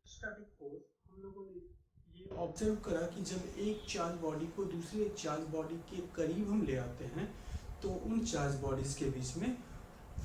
Static force हम लोगों ने ये ऑब्जर्व करा कि जब एक चार्ज बॉडी को दूसरी एक चार्ज बॉडी के करीब हम ले आते हैं तो उन चार्ज बॉडीज के बीच में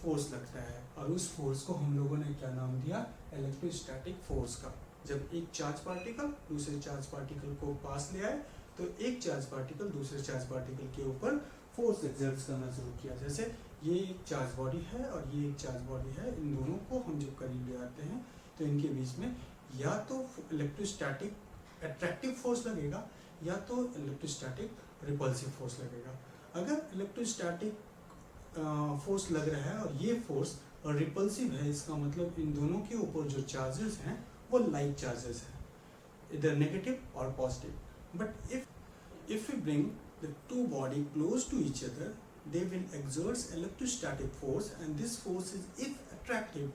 फोर्स लगता है और उस फोर्स को हम लोगों ने क्या नाम दिया, इलेक्ट्रोस्टैटिक फोर्स का। जब एक चार्ज पार्टिकल दूसरे चार्ज पार्टिकल को पास ले आए तो एक चार्ज पार्टिकल दूसरे चार्ज पार्टिकल के ऊपर फोर्स एक्सर्ट करना शुरू किया। जैसे ये एक चार्ज बॉडी है और ये एक चार्ज बॉडी है, इन दोनों को हम जब करीब ले आते हैं तो इनके बीच में या तो इलेक्ट्रोस्टैटिक अट्रैक्टिव फोर्स लगेगा या तो इलेक्ट्रोस्टैटिक रिपल्सिव फोर्स लगेगा। अगर इलेक्ट्रोस्टैटिक फोर्स लग रहा है और ये फोर्स और रिपल्सिव है, इसका मतलब इन दोनों के ऊपर जो चार्जेस हैं वो लाइक चार्जेस हैं, इधर नेगेटिव और positive. But if we bring the two body close to each other, they will exert electrostatic force, and this force is if attractive,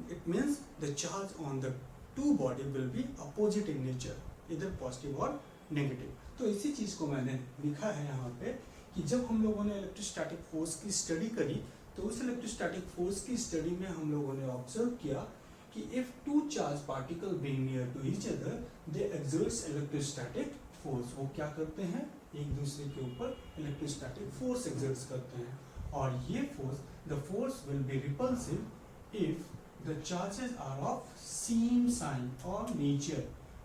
it means the charge on the two body will be opposite in nature, either positive or negative। तो इसी चीज को मैंने लिखा है यहाँ पे कि जब हम लोगों ने इलेक्ट्रोस्टैटिक फोर्स की स्टडी करी तो उस इलेक्ट्रोस्टैटिक फोर्स की स्टडी में हम लोगों ने ऑब्जर्व किया कि if two charge particle being near to each other, they exert electrostatic force। वो क्या करते हैं, एक दूसरे के ऊपर इलेक्ट्रोस्टैटिक फोर्स एक्सर्ट करते हैं और ये force, the force will be repulsive if the charges are of same sign और नेचर।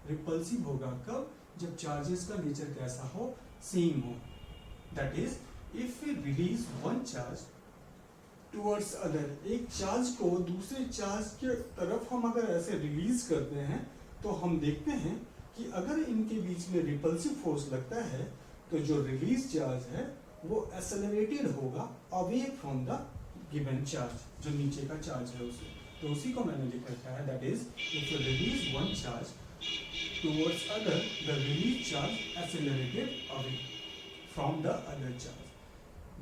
रिपल्सिव होगा कब, जब चार्जेस का नेचर कैसा हो, सेम हो। That is if we release one charge towards other, एक चार्ज को दूसरे चार्ज के तरफ हम अगर ऐसे रिलीज करते हैं तो हम देखते हैं कि अगर इनके बीच में रिपल्सिव फोर्स लगता है तो जो रिलीज चार्ज है वो एक्सेलरेटेड होगा away from the given charge, जो नीचे का चार्ज है उसे। तो उसी को मैंने लिख रखा है, that is if you release one charge towards other, the release charge accelerated away from the other charge.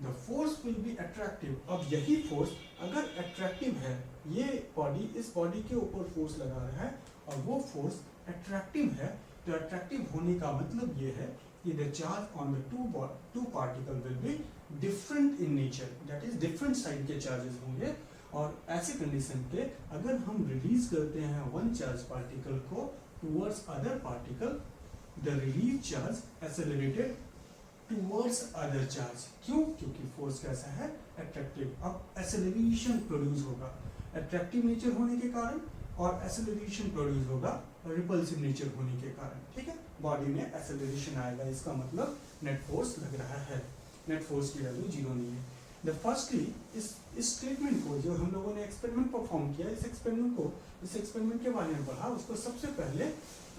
The force will be attractive। अब यही फोर्स अगर अट्रैक्टिव है, ये बॉडी इस बॉडी के ऊपर फोर्स लगा रहा है और वो फोर्स अट्रैक्टिव है, तो अट्रैक्टिव होने का मतलब ये है कि the charge on the two particle will be different in nature, that is different side के चार्जेस होंगे। और ऐसी कंडीशन पे अगर हम रिलीज करते हैं वन चार्ज पार्टिकल को towards other particle, the release charge accelerated towards other charge. क्यों? क्योंकि फोर्स कैसा है, अट्रैक्टिव। अब एक्सेलरेशन प्रोड्यूस होगा अट्रैक्टिव नेचर होने के कारण और एक्सेलरेशन प्रोड्यूस होगा रिपल्सिव नेचर होने के कारण। ठीक है, बॉडी में एक्सेलरेशन आएगा, इसका मतलब नेट फोर्स लग रहा है। नेट फोर्स की वैल्यू 0 नहीं है। द फर्स्टली इस स्टेटमेंट को जो हम लोगों ने एक्सपेरिमेंट परफॉर्म किया, इस एक्सपेरिमेंट के बारे में पढ़ा, उसको सबसे पहले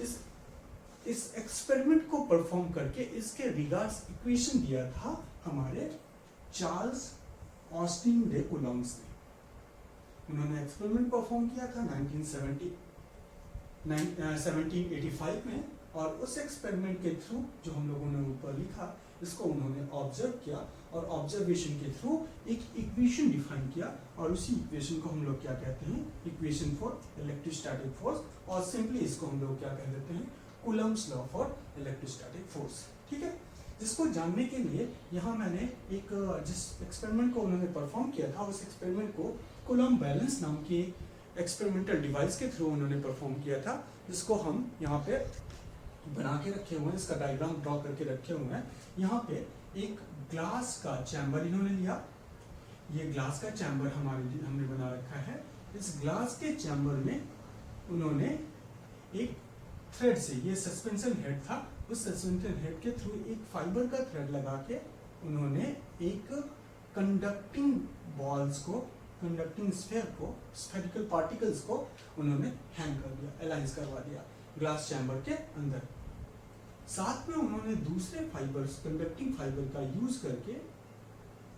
इस एक्सपेरिमेंट को परफॉर्म करके इसके रिगार्ड्स इक्वेशन दिया था हमारे चार्ल्स ऑस्टिन डे कूलम्ब्स ने। उन्होंने एक्सपेरिमेंट परफॉर्म किया था 1785 में और उस एक्सपेरिमेंट के थ्रू जो हम लोगों ने ऊपर लिखा, इसको उन्होंने ऑब्जर्व किया और ऑब्जर्वेशन के थ्रू एक इक्वेशन डिफाइन किया और उसी इक्वेशन को हम लोग क्या कहते हैं, इक्वेशन फॉर इलेक्ट्रोस्टैटिक फोर्स, और सिंपली इसको हम लोग क्या कह देते हैं, Coulomb's law for electrostatic force. ठीक है, जिसको जानने के लिए यहाँ मैंने एक जिस एक्सपेरिमेंट को उन्होंने परफॉर्म किया था, उस एक्सपेरिमेंट को कूलम्ब बैलेंस नाम की एक्सपेरिमेंटल डिवाइस के थ्रू उन्होंने परफॉर्म किया था, जिसको हम यहाँ पे बना के रखे हुए हैं, इसका डायग्राम ड्रॉ करके रखे हुए हैं। यहाँ पे एक ग्लास का चैम्बर इन्होंने लिया, ये ग्लास का चैम्बर हमने बना रखा है। इस ग्लास के चैम्बर में उन्होंने एक थ्रेड से, ये सस्पेंशन हेड था, उस सस्पेंशन हेड के थ्रू एक फाइबर का थ्रेड लगा के उन्होंने एक कंडक्टिंग बॉल्स को, कंडक्टिंग स्फीयर को, स्फेरिकल पार्टिकल्स को उन्होंने हैंग कर दिया, अलाइंस करवा दिया ग्लास चैम्बर के अंदर। साथ में उन्होंने दूसरे फाइबर्स, कंडक्टिंग फाइबर का यूज करके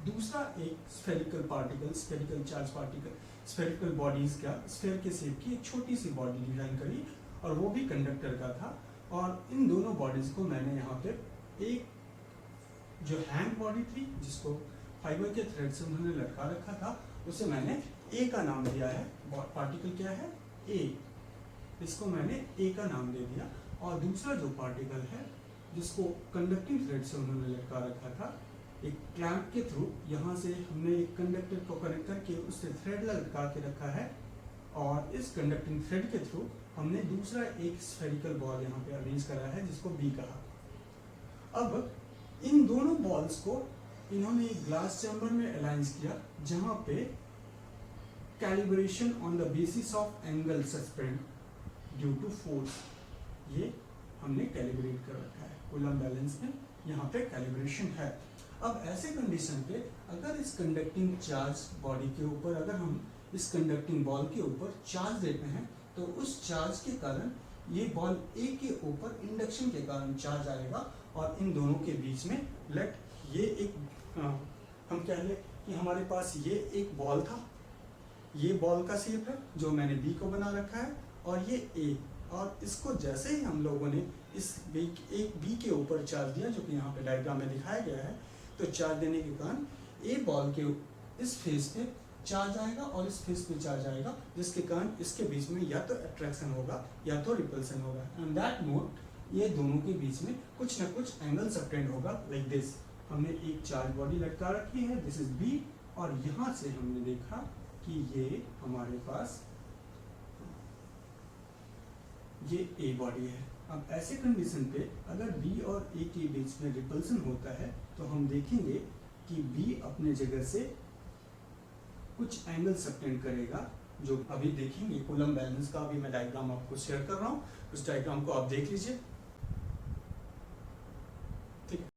दूसरा एक spherical particle, spherical charge particle, spherical bodies का स्फीयर के शेप की एक छोटी सी बॉडी डिजाइन करी और वो भी कंडक्टर का था। और इन दोनों बॉडीज को मैंने यहाँ पे एक जो हैंग बॉडी थी जिसको फाइबर के थ्रेड से उन्होंने लटका रखा था, उसे मैंने ए का नाम दिया है। पार्टिकल क्या है, ए, इसको मैंने ए का नाम दे दिया। और दूसरा जो पार्टिकल है जिसको कंडक्टिंग थ्रेड से उन्होंने लटका रखा था, एक क्लैंप के थ्रू यहाँ से हमने एक कंडक्टर को कनेक्ट करके उससे थ्रेड लटका के रखा है और इस कंडक्टिंग थ्रेड के थ्रू हमने दूसरा एक स्फेरिकल बॉल यहाँ पे अरेंज करा है जिसको बी कहा। अब इन दोनों बॉल्स को इन्होंने एक ग्लास चैम्बर में अलाइन किया जहाँ पे calibration on the basis of angle suspend due to force, ये हमने कैलिब्रेट कर रखा है। कूलम्ब बैलेंस में यहाँ पे कैलिब्रेशन है। अब ऐसे कंडीशन पे अगर इस कंडक्टिंग चार्ज बॉडी के ऊपर अगर हम इस कंडक्टिंग बॉल के ऊपर चार्ज देते हैं तो उस चार्ज के कारण ये बॉल ए के ऊपर इंडक्शन के कारण चार्ज आएगा और इन दोनों के बीच में लेट ये एक हम कह लें कि हमारे पास ये एक बॉल था, ये बॉल का शेप है जो मैंने बी को बना रखा है और ये ए, और इसको जैसे ही हम लोगों ने इस एक बी के ऊपर चार्ज दिया जो कि यहाँ पे डायग्राम में दिखाया गया है, तो चार्ज देने के कारण ए बॉल के इस फेस पे चार्ज आएगा और इस फेस पे चार्ज आएगा जिसके कारण इसके बीच में या तो अट्रैक्शन होगा या तो रिपल्सन होगा। एंड दैट मोड ये दोनों के बीच में कुछ ना कुछ एंगल सबटेंड होगा लाइक दिस। हमने एक चार्ज बॉडी लटका रखी है, दिस इज बी, और यहाँ से हमने देखा कि ये हमारे पास ये ए बॉडी है। अब ऐसे कंडीशन पे अगर बी और ए के बीच में रिपल्सन होता है तो हम देखेंगे कि बी अपने जगह से कुछ एंगल सबटेंड करेगा जो अभी देखेंगे। कूलम्ब बैलेंस का अभी मैं डायग्राम आपको शेयर कर रहा हूँ, उस डायग्राम को आप देख लीजिए।